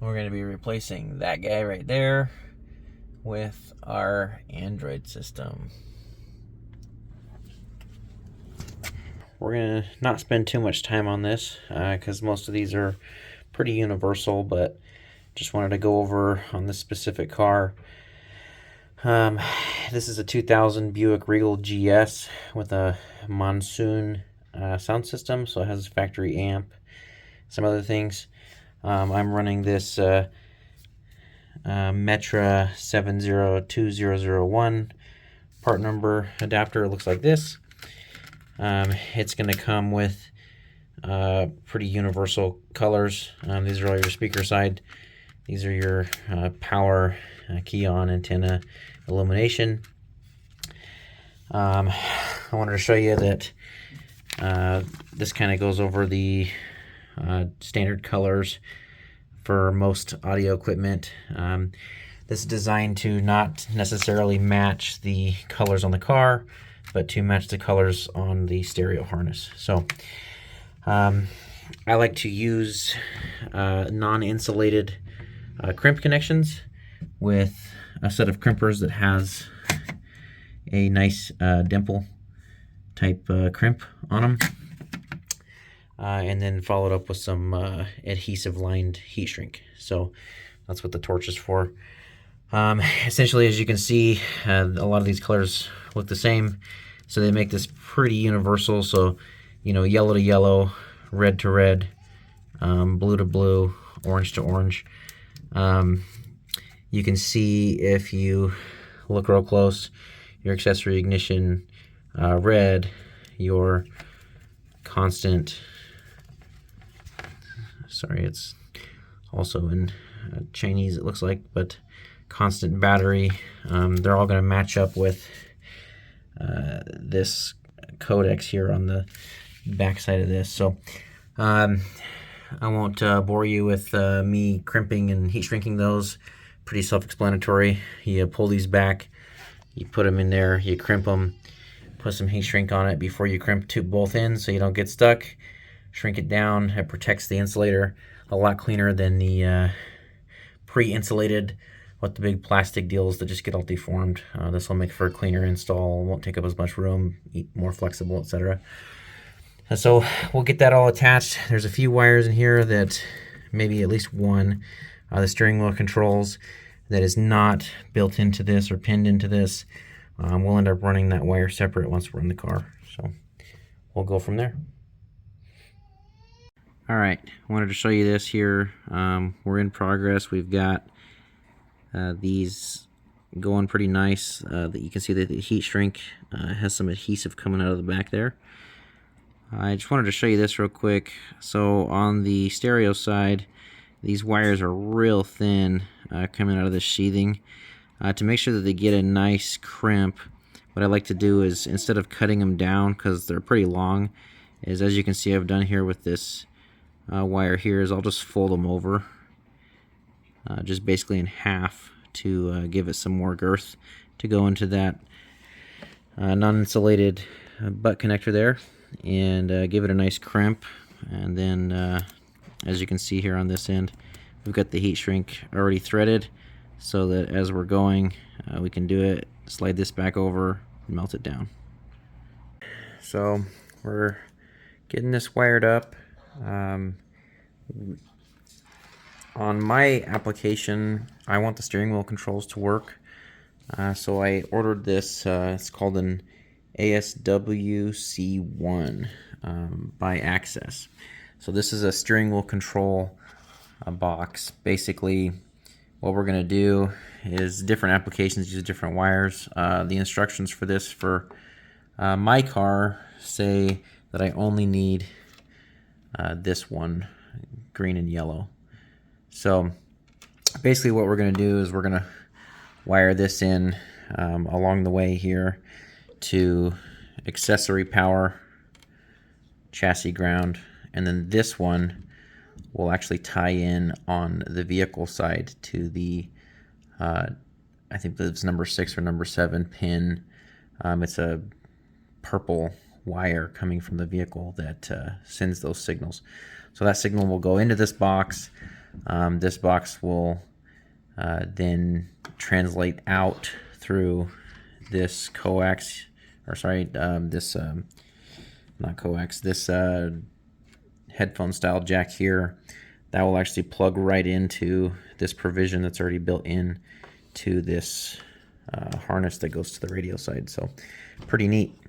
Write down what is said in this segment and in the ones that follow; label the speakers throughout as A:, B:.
A: We're going to be replacing that guy right there with our Android system. We're going to not spend too much time on this because most of these are pretty universal, but just wanted to go over on this specific car. This is a 2000 Buick Regal GS with a Monsoon sound system, so it has a factory amp, some other things. I'm running this Metra 702001 part number adapter. It looks like this. It's going to come with pretty universal colors. These are all your speaker side. These are your power key on antenna illumination. I wanted to show you that this kind of goes over the standard colors for most audio equipment. This is designed to not necessarily match the colors on the car, but to match the colors on the stereo harness. So I like to use non-insulated crimp connections with a set of crimpers that has a nice dimple type crimp on them, and then followed up with some adhesive lined heat shrink. So that's what the torch is for. Essentially, as you can see, a lot of these colors look the same, so they make this pretty universal. So, you know, yellow to yellow, red to red, blue to blue, orange to orange. You can see if you look real close, your accessory ignition red, your constant, sorry, it's also in Chinese it looks like, but constant battery, they're all going to match up with this codex here on the back side of this. So I won't bore you with me crimping and heat shrinking those. Pretty self-explanatory. You pull these back, you put them in there, you crimp them, put some heat shrink on it before you crimp both ends so you don't get stuck. Shrink it down. It protects the insulator a lot cleaner than the pre-insulated with the big plastic deals that just get all deformed. This will make for a cleaner install, won't take up as much room, more flexible, etc. So we'll get that all attached. There's a few wires in here that maybe at least one, the steering wheel controls, that is not built into this or pinned into this. We'll end up running that wire separate once we're in the car. So we'll go from there. All right, I wanted to show you this here. We're in progress. We've got these going pretty nice. That you can see that the heat shrink has some adhesive coming out of the back there. I just wanted to show you this real quick. So on the stereo side, these wires are real thin coming out of the sheathing. To make sure that they get a nice crimp, what I like to do is, instead of cutting them down because they're pretty long, is, as you can see I've done here with this wire here, is I'll just fold them over, just basically in half, to give it some more girth to go into that non-insulated butt connector there, and give it a nice crimp. And then as you can see here on this end, we've got the heat shrink already threaded, so that as we're going, we can do it, slide this back over, and melt it down. So we're getting this wired up. On my application, I want the steering wheel controls to work, so I ordered this. It's called an ASWC-1 by Axxess. So this is a steering wheel control box. Basically, what we're going to do is, different applications use different wires. The instructions for this for my car say that I only need this one, green and yellow. So basically what we're going to do is we're going to wire this in along the way here to accessory power, chassis ground, and then this one will actually tie in on the vehicle side to the I think that's number 6 or number 7 pin. It's a purple wire coming from the vehicle that sends those signals. So that signal will go into this box. This box will then translate out through this coax, or sorry, not coax, this headphone style jack here. That will actually plug right into this provision that's already built in to this harness that goes to the radio side. So pretty neat.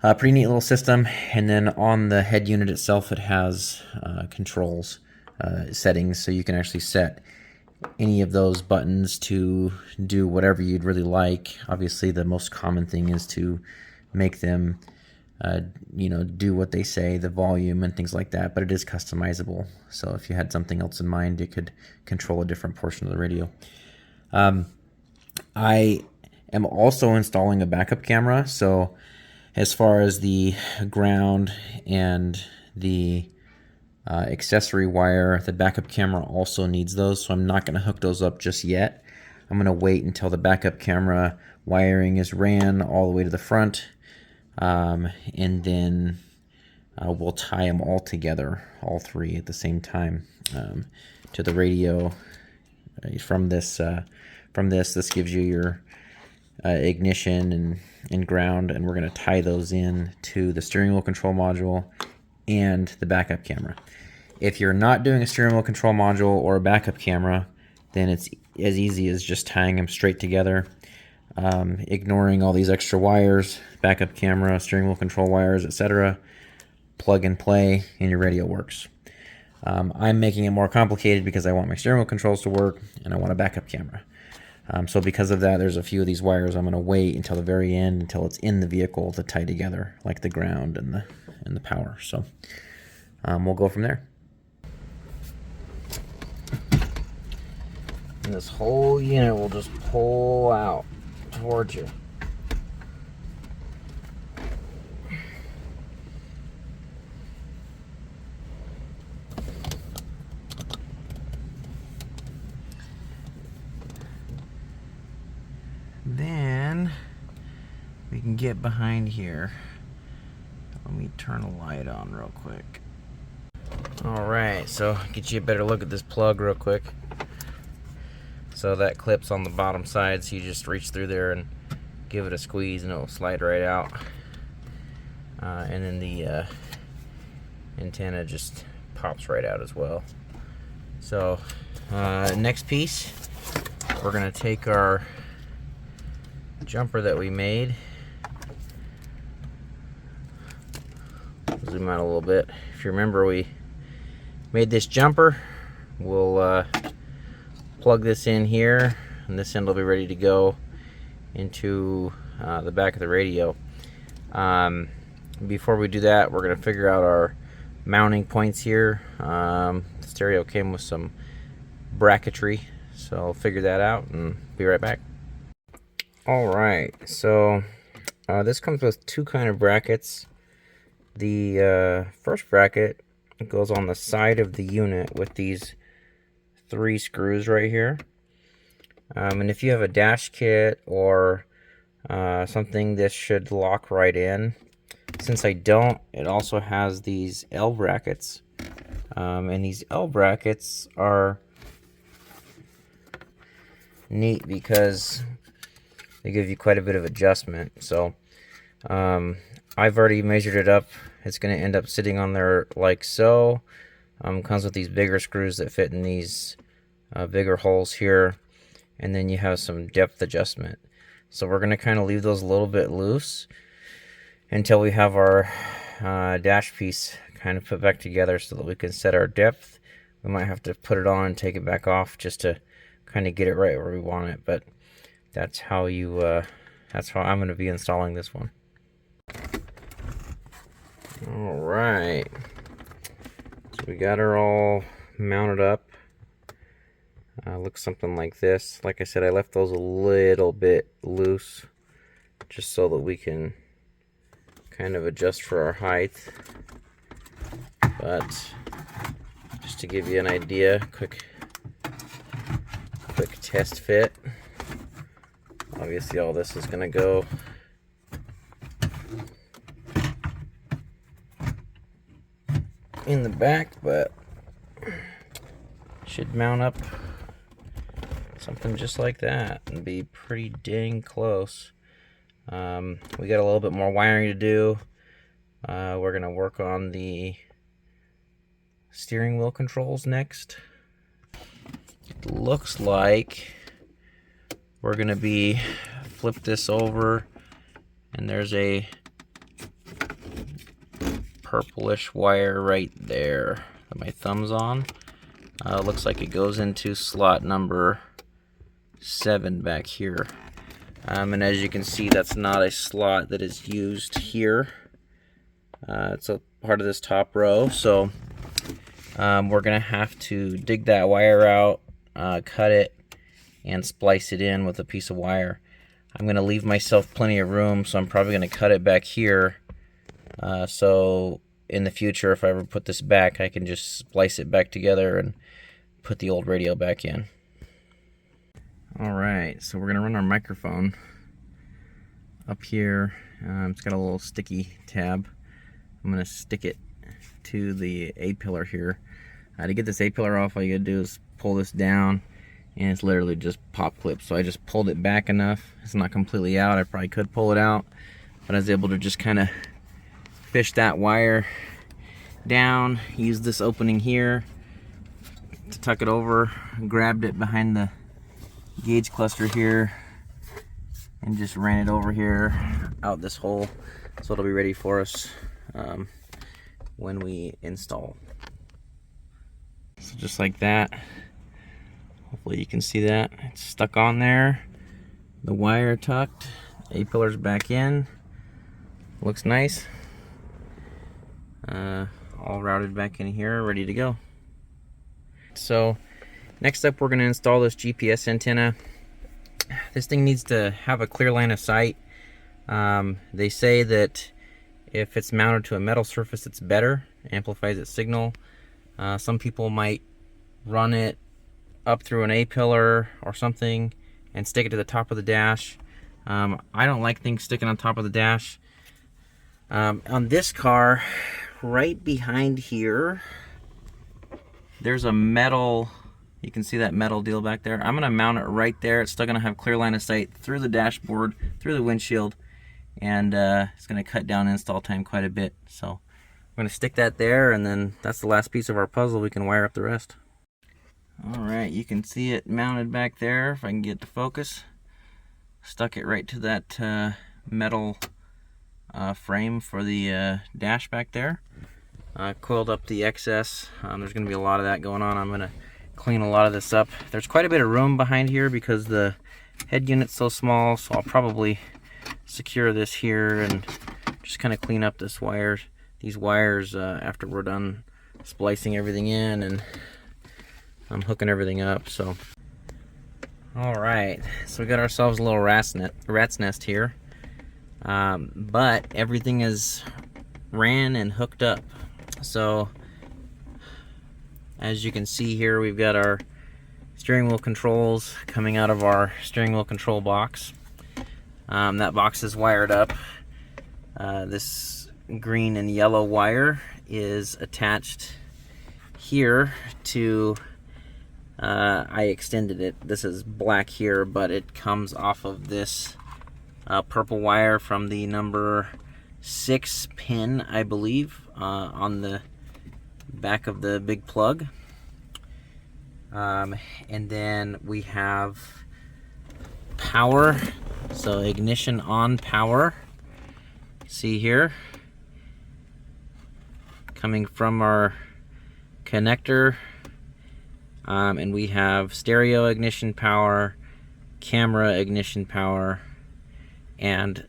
A: Pretty neat little system. And then on the head unit itself, it has controls, settings, so you can actually set any of those buttons to do whatever you'd really like. Obviously, the most common thing is to make them do what they say, the volume and things like that, but it is customizable. So if you had something else in mind, it could control a different portion of the radio. I am also installing a backup camera, so as far as the ground and the accessory wire, the backup camera also needs those, so I'm not going to hook those up just yet. I'm going to wait until the backup camera wiring is ran all the way to the front, and then we'll tie them all together, all three at the same time, to the radio. From this gives you your ignition and ground, and we're going to tie those in to the steering wheel control module and the backup camera. If you're not doing a steering wheel control module or a backup camera, then it's as easy as just tying them straight together, ignoring all these extra wires, backup camera, steering wheel control wires, etc. Plug and play, and your radio works. I'm making it more complicated because I want my steering wheel controls to work and I want a backup camera. So because of that, there's a few of these wires I'm going to wait until the very end, until it's in the vehicle to tie together, like the ground and the power. So we'll go from there. And this whole unit will just pull out towards you. Then we can get behind here. Let me turn a light on real quick. Alright, so get you a better look at this plug real quick. So that clips on the bottom side, so you just reach through there and give it a squeeze and it will slide right out. And then the antenna just pops right out as well. So next piece, we're going to take our jumper that we made. Zoom out a little bit. If you remember, we made this jumper. We'll plug this in here, and this end will be ready to go into the back of the radio. Before we do that, we're going to figure out our mounting points here. The stereo came with some bracketry, so I'll figure that out and be right back. Alright, so this comes with two kind of brackets. The first bracket goes on the side of the unit with these 3 screws right here. And if you have a dash kit or something, this should lock right in. Since I don't, it also has these L brackets. And these L brackets are neat because they give you quite a bit of adjustment. So I've already measured it up. It's going to end up sitting on there like so. Comes with these bigger screws that fit in these bigger holes here, and then you have some depth adjustment. So we're going to kind of leave those a little bit loose until we have our dash piece kind of put back together so that we can set our depth. We might have to put it on and take it back off just to kind of get it right where we want it, but that's how that's how I'm going to be installing this one. Alright, so we got her all mounted up. Looks something like this. Like I said, I left those a little bit loose just so that we can kind of adjust for our height. But just to give you an idea, quick test fit. Obviously all this is going to go in the back, but should mount up something just like that and be pretty dang close. We got a little bit more wiring to do. We're gonna work on the steering wheel controls next. It looks like we're gonna be flip this over, and there's a purplish wire right there that my thumb's on. Looks like it goes into slot number 7 back here. And as you can see, that's not a slot that is used here. It's a part of this top row, so we're gonna have to dig that wire out, cut it, and splice it in with a piece of wire. I'm gonna leave myself plenty of room, so I'm probably gonna cut it back here. So in the future, if I ever put this back, I can just splice it back together and put the old radio back in. Alright, so we're gonna run our microphone up here. It's got a little sticky tab. I'm gonna stick it to the A-pillar here. To get this A-pillar off, all you gotta do is pull this down, and it's literally just pop clip. So I just pulled it back enough. It's not completely out. I probably could pull it out, but I was able to just kind of fish that wire down, use this opening here to tuck it over, grabbed it behind the gauge cluster here, and just ran it over here out this hole, so it'll be ready for us when we install. So just like that. Hopefully you can see that. It's stuck on there. The wire tucked. A-pillar's back in. Looks nice. All routed back in here, ready to go. So next up, we're going to install this GPS antenna. This thing needs to have a clear line of sight. They say that if it's mounted to a metal surface, it's better, amplifies its signal. Some people might run it up through an A-pillar or something and stick it to the top of the dash. I don't like things sticking on top of the dash. On this car, right behind here, there's a metal, you can see that metal deal back there. I'm gonna mount it right there. It's still gonna have clear line of sight through the dashboard, through the windshield, and it's gonna cut down install time quite a bit. So I'm gonna stick that there, and then that's the last piece of our puzzle. We can wire up the rest. All right, you can see it mounted back there, if I can get to focus. Stuck it right to that metal frame for the dash back there. Coiled up the excess. There's going to be a lot of that going on. I'm going to clean a lot of this up. There's quite a bit of room behind here because the head unit's so small, so I'll probably secure this here and just kind of clean up these wires after we're done splicing everything in and I'm hooking everything up. So alright, so we got ourselves a little rat's nest here. But everything is ran and hooked up. So as you can see here, we've got our steering wheel controls coming out of our steering wheel control box. That box is wired up. This green and yellow wire is attached here to I extended it. This is black here, but it comes off of this purple wire from the number 6 pin, I believe, on the back of the big plug. And then we have power, so ignition on power. See here, coming from our connector. And we have stereo ignition power, camera ignition power, and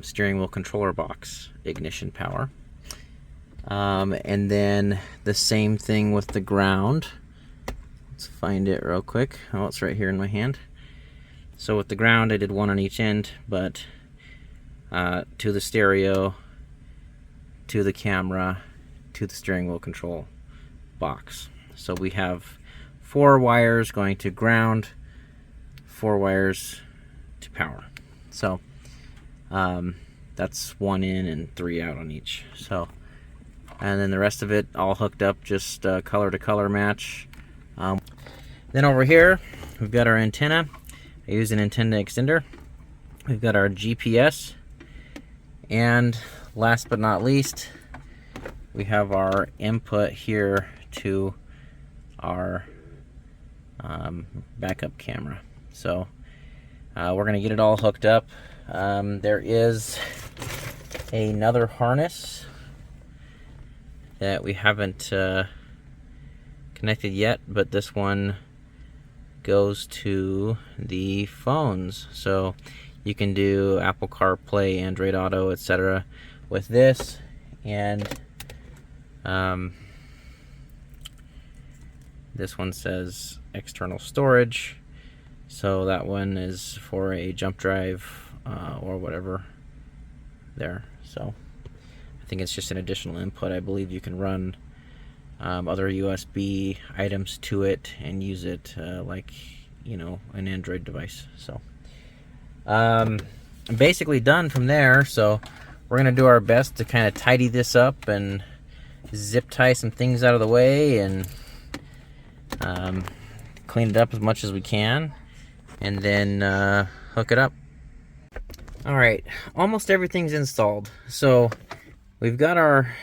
A: steering wheel controller box ignition power. And then the same thing with the ground. Let's find it real quick. Oh, it's right here in my hand. So with the ground, I did one on each end, but to the stereo, to the camera, to the steering wheel control box. So we have 4 wires going to ground, 4 wires to power. So that's 1 in and 3 out on each. So, and then the rest of it all hooked up, just color to color match. Then over here, we've got our antenna. I use an antenna extender. We've got our GPS. And last but not least, we have our input here to our backup camera. So we're going to get it all hooked up. There is another harness that we haven't connected yet, but this one goes to the phones. So you can do Apple CarPlay, Android Auto, etc. with this. And this one says external storage, so that one is for a jump drive or whatever there. So I think it's just an additional input. I believe you can run other USB items to it and use it like, you know, an Android device. So I'm basically done from there. So we're gonna do our best to kind of tidy this up and zip tie some things out of the way and clean it up as much as we can, and then hook it up. All right, almost everything's installed. So we've got our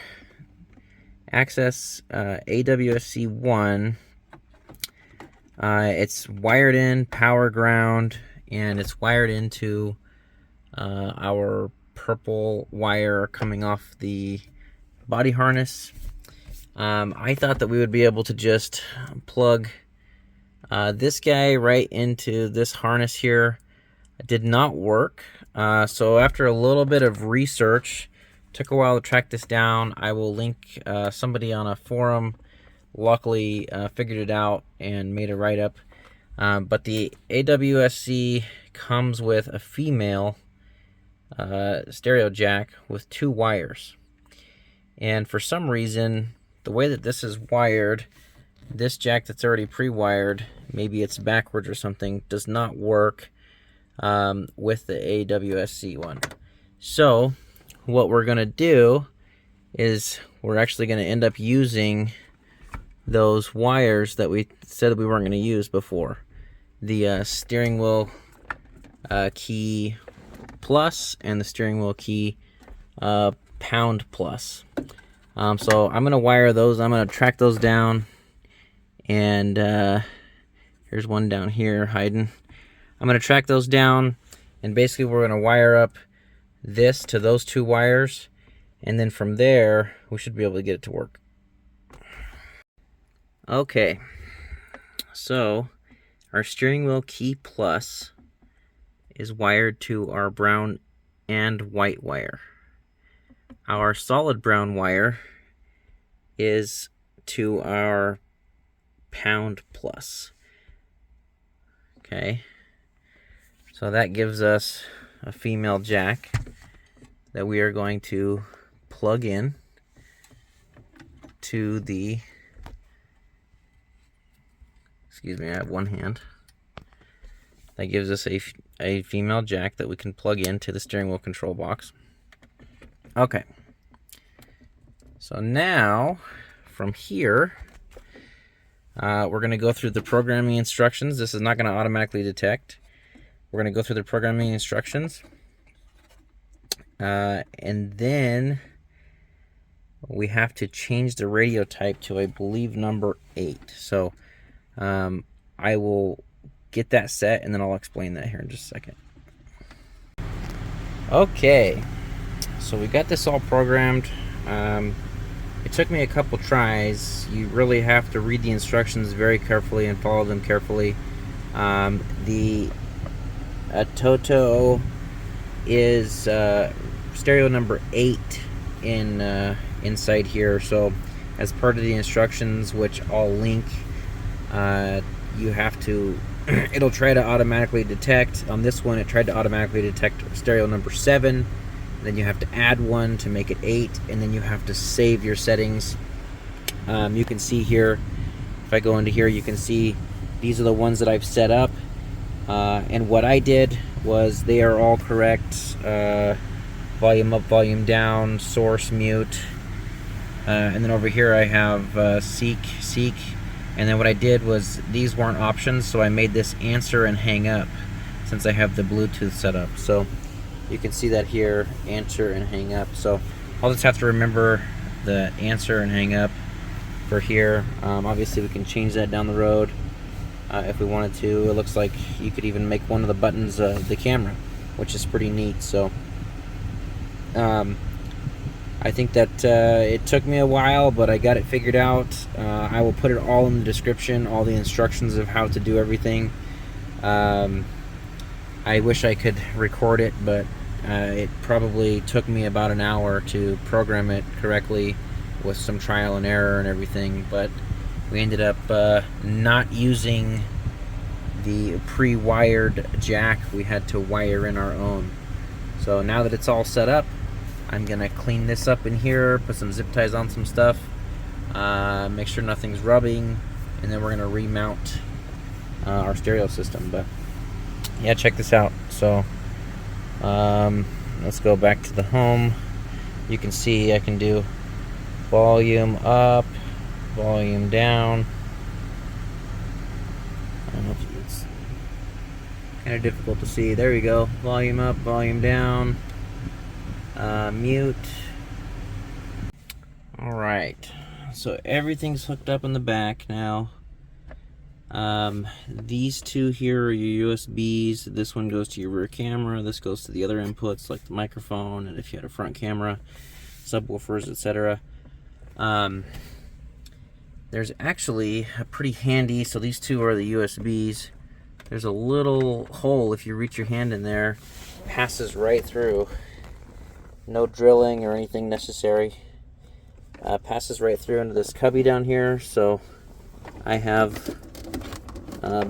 A: Axxess ASWC-1. It's wired in, power ground, and it's wired into our purple wire coming off the body harness. I thought that we would be able to just plug this guy right into this harness here. It did not work. So after a little bit of research, took a while to track this down. I will link somebody on a forum. Luckily figured it out and made a write-up. But the ASWC comes with a female stereo jack with 2 wires. And for some reason, the way that this is wired, this jack that's already pre-wired, maybe it's backwards or something, does not work with the ASWC one. So what we're going to do is we're actually going to end up using those wires that we said we weren't going to use before. The steering wheel key plus and the steering wheel key pound plus. So I'm going to wire those. I'm going to track those down. And here's one down here hiding. I'm going to track those down. And basically we're going to wire up this to those 2 wires. And then from there, we should be able to get it to work. Okay. So our steering wheel key plus is wired to our brown and white wire. Our solid brown wire is to our pound plus. Okay, so that gives us a female jack that we are going to plug in to the, excuse me, I have one hand. That gives us a female jack that we can plug into the steering wheel control box. Okay, so now from here we're going to go through the programming instructions. This is not going to automatically detect. We're going to go through the programming instructions, and then we have to change the radio type to, I believe, number 8. So I will get that set and then I'll explain that here in just a second. Okay, so we got this all programmed. It took me a couple tries. You really have to read the instructions very carefully and follow them carefully. The ATOTO is stereo number 8 inside here. So as part of the instructions, which I'll link, you have to, it'll try to automatically detect. On this one, it tried to automatically detect stereo number 7. Then you have to add 1 to make it 8, and then you have to save your settings. You can see here, if I go into here, you can see these are the ones that I've set up. And what I did was they are all correct. Volume up, volume down, source, mute. And then over here I have seek, And then what I did was, these weren't options, so I made this answer and hang up since I have the Bluetooth set up. So you can see that here, answer and hang up. So I'll just have to remember the answer and hang up for here. Obviously we can change that down the road if we wanted to. It looks like you could even make one of the buttons the camera, which is pretty neat. So I think that it took me a while, but I got it figured out. I will put it all in the description, all the instructions of how to do everything. I wish I could record it, but it probably took me about an hour to program it correctly with some trial and error and everything, but we ended up not using the pre-wired jack. We had to wire in our own. So now that it's all set up, I'm gonna clean this up in here, put some zip ties on some stuff, make sure nothing's rubbing, and then we're gonna remount our stereo system. But yeah, check this out. So let's go back to the home. You can see I can do volume up, volume down. I don't know if it's kind of difficult to see. There we go. Volume up, volume down. Mute. Alright, so everything's hooked up in the back now. These two here are your USBs. This one goes to your rear camera. This goes to the other inputs like the microphone, and if you had a front camera, subwoofers, etc. There's actually a pretty handy, so these two are the USBs. There's a little hole, if you reach your hand in there, passes right through. No drilling or anything necessary. Passes right through into this cubby down here. So I have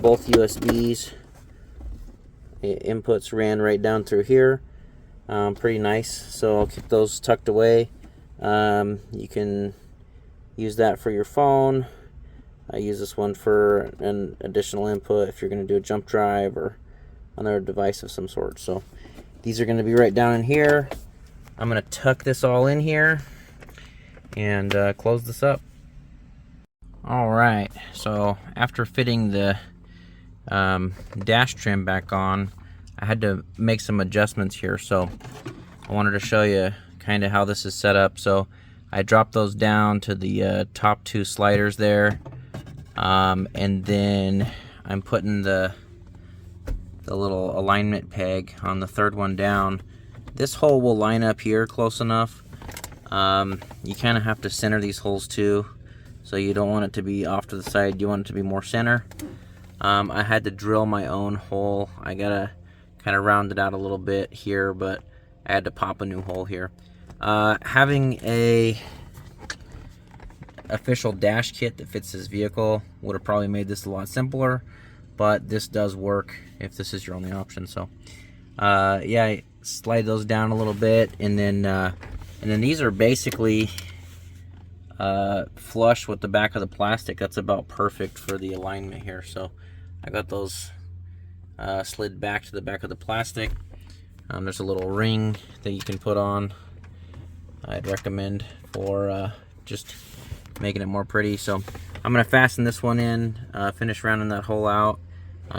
A: both USBs. Inputs ran right down through here. Pretty nice. So I'll keep those tucked away. You can use that for your phone. I use this one for an additional input if you're going to do a jump drive or another device of some sort. So these are going to be right down in here. I'm going to tuck this all in here and close this up. Alright, so after fitting the dash trim back on, I had to make some adjustments here. So I wanted to show you kind of how this is set up. So I dropped those down to the top two sliders there, and then I'm putting the little alignment peg on the third one down. This hole will line up here close enough. You kind of have to center these holes too, so you don't want it to be off to the side, you want it to be more center. I had to drill my own hole. I gotta kind of round it out a little bit here, but I had to pop a new hole here. Having a official dash kit that fits this vehicle would have probably made this a lot simpler, but this does work if this is your only option. So yeah, I slide those down a little bit, and then these are basically flush with the back of the plastic. That's about perfect for the alignment here. So I got those slid back to the back of the plastic. There's a little ring that you can put on. I'd recommend for just making it more pretty. So I'm gonna fasten this one in, finish rounding that hole out,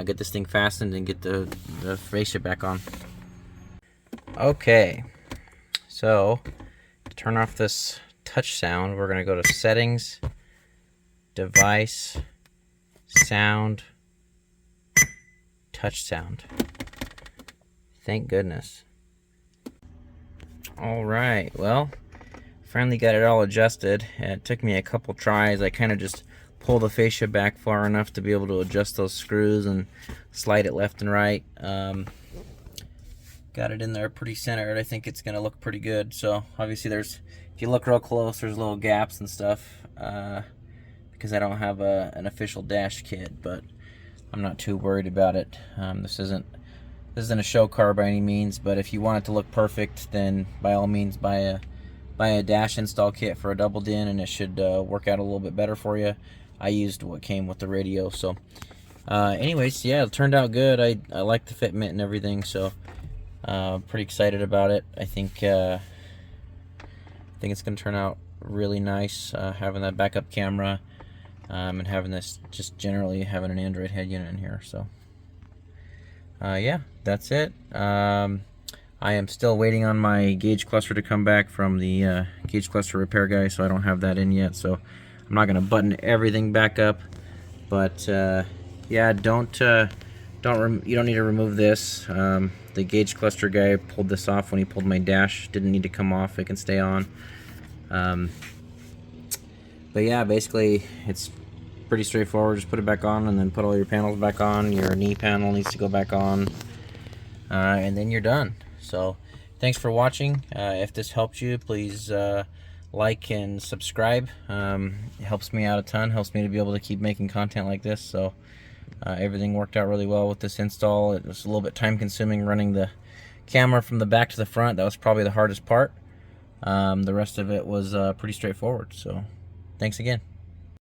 A: get this thing fastened, and get the fascia back on. Okay, so to turn off this touch sound, we're gonna go to settings, device, sound, touch sound. Thank goodness. Alright, well, finally got it all adjusted. It took me a couple tries. I kind of just pull the fascia back far enough to be able to adjust those screws and slide it left and right. Got it in there pretty centered. I think it's going to look pretty good. So obviously if you look real close, there's little gaps and stuff because I don't have an official dash kit, but I'm not too worried about it. This isn't a show car by any means, but if you want it to look perfect, then by all means buy a dash install kit for a double din, and it should work out a little bit better for you. I used what came with the radio. So anyways, yeah, it turned out good. I like the fitment and everything, so pretty excited about it. I think it's gonna turn out really nice, having that backup camera. and having this, just generally having an Android head unit in here. So yeah, that's it. I am still waiting on my gauge cluster to come back from the gauge cluster repair guy, so I don't have that in yet. So I'm not going to button everything back up, but yeah, you don't need to remove this. The gauge cluster guy pulled this off when he pulled my dash. Didn't need to come off; it can stay on. But yeah, basically it's pretty straightforward. Just put it back on, and then put all your panels back on. Your knee panel needs to go back on, and then you're done. So thanks for watching. If this helped you, please like and subscribe. It helps me out a ton, helps me to be able to keep making content like this. So everything worked out really well with this install. It was a little bit time consuming running the camera from the back to the front. That was probably the hardest part. The rest of it was pretty straightforward. So thanks again.